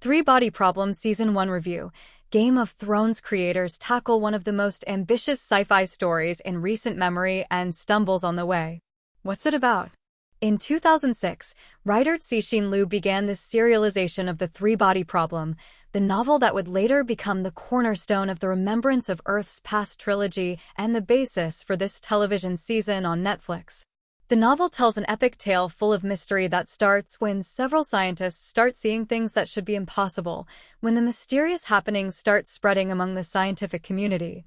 Three Body Problem Season 1 Review. Game of Thrones creators tackle one of the most ambitious sci-fi stories in recent memory and stumbles on the way. What's it about? In 2006, writer Cixin Liu began this serialization of the Three Body Problem, the novel that would later become the cornerstone of the Remembrance of Earth's Past trilogy and the basis for this television season on Netflix. The novel tells an epic tale full of mystery that starts when several scientists start seeing things that should be impossible, when the mysterious happenings start spreading among the scientific community.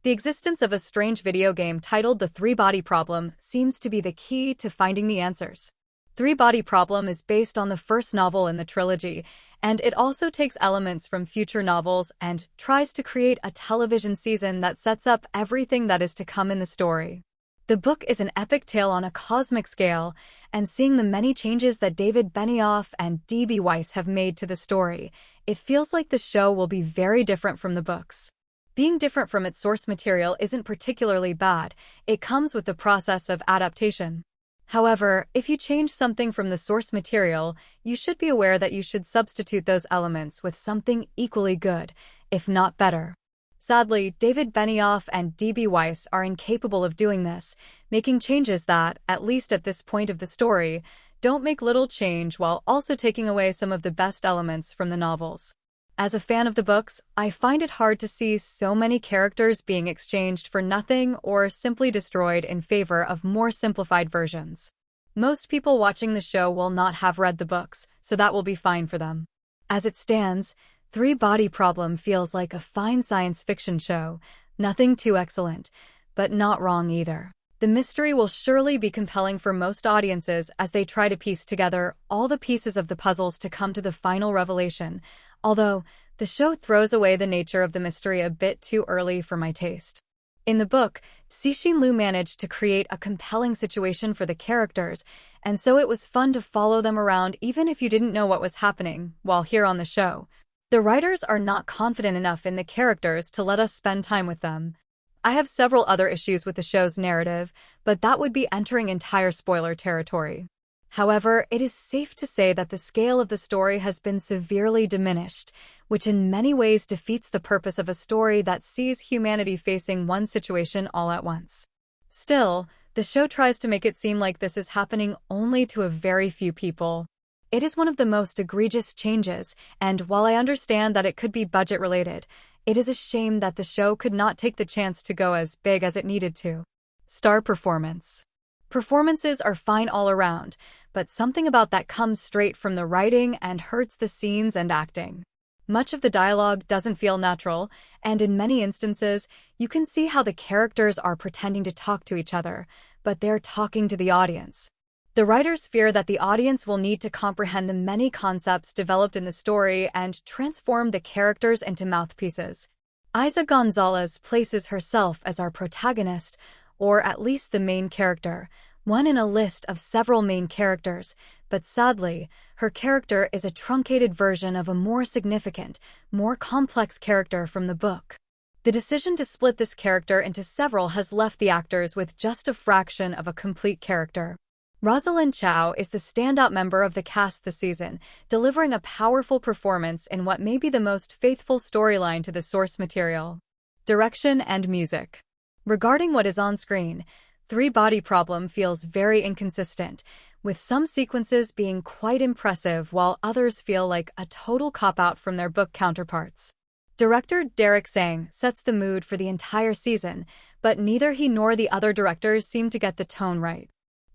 The existence of a strange video game titled The Three Body Problem seems to be the key to finding the answers. Three Body Problem is based on the first novel in the trilogy, and it also takes elements from future novels and tries to create a television season that sets up everything that is to come in the story. The book is an epic tale on a cosmic scale, and seeing the many changes that David Benioff and D.B. Weiss have made to the story, it feels like the show will be very different from the books. Being different from its source material isn't particularly bad, it comes with the process of adaptation. However, if you change something from the source material, you should be aware that you should substitute those elements with something equally good, if not better. Sadly, David Benioff and D.B. Weiss are incapable of doing this, making changes that, at least at this point of the story, don't make little change while also taking away some of the best elements from the novels. As a fan of the books, I find it hard to see so many characters being exchanged for nothing or simply destroyed in favor of more simplified versions. Most people watching the show will not have read the books, so that will be fine for them. As it stands, Three Body Problem feels like a fine science fiction show, nothing too excellent, but not wrong either. The mystery will surely be compelling for most audiences as they try to piece together all the pieces of the puzzles to come to the final revelation, although the show throws away the nature of the mystery a bit too early for my taste. In the book, Cixin Liu managed to create a compelling situation for the characters, and so it was fun to follow them around even if you didn't know what was happening, while here on the show, the writers are not confident enough in the characters to let us spend time with them. I have several other issues with the show's narrative, but that would be entering entire spoiler territory. However, it is safe to say that the scale of the story has been severely diminished, which in many ways defeats the purpose of a story that sees humanity facing one situation all at once. Still, the show tries to make it seem like this is happening only to a very few people. It is one of the most egregious changes, and while I understand that it could be budget-related, it is a shame that the show could not take the chance to go as big as it needed to. Star performance. Performances are fine all around, but something about that comes straight from the writing and hurts the scenes and acting. Much of the dialogue doesn't feel natural, and in many instances, you can see how the characters are pretending to talk to each other, but they're talking to the audience. The writers fear that the audience will need to comprehend the many concepts developed in the story and transform the characters into mouthpieces. Isa Gonzalez places herself as our protagonist, or at least the main character, one in a list of several main characters, but sadly, her character is a truncated version of a more significant, more complex character from the book. The decision to split this character into several has left the actors with just a fraction of a complete character. Rosalind Chow is the standout member of the cast this season, delivering a powerful performance in what may be the most faithful storyline to the source material. Direction and music. Regarding what is on screen, Three Body Problem feels very inconsistent, with some sequences being quite impressive while others feel like a total cop-out from their book counterparts. Director Derek Sang sets the mood for the entire season, but neither he nor the other directors seem to get the tone right.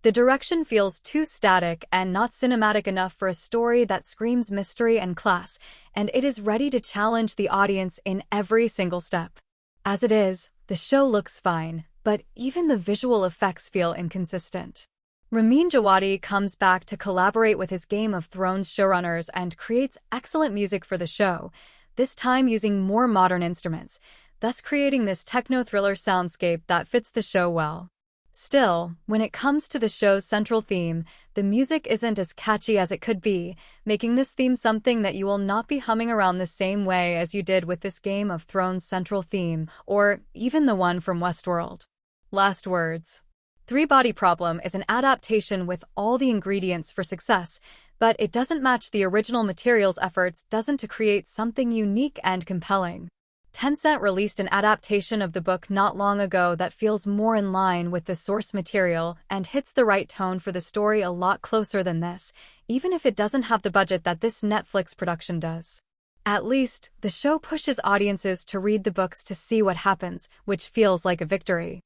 The direction feels too static and not cinematic enough for a story that screams mystery and class, and it is ready to challenge the audience in every single step. As it is, the show looks fine, but even the visual effects feel inconsistent. Ramin Djawadi comes back to collaborate with his Game of Thrones showrunners and creates excellent music for the show, this time using more modern instruments, thus creating this techno-thriller soundscape that fits the show well. Still, when it comes to the show's central theme, the music isn't as catchy as it could be, making this theme something that you will not be humming around the same way as you did with this Game of Thrones central theme, or even the one from Westworld. Last words. Three Body Problem is an adaptation with all the ingredients for success, but it doesn't match the original material's efforts to create something unique and compelling. Tencent released an adaptation of the book not long ago that feels more in line with the source material and hits the right tone for the story a lot closer than this, even if it doesn't have the budget that this Netflix production does. At least, the show pushes audiences to read the books to see what happens, which feels like a victory.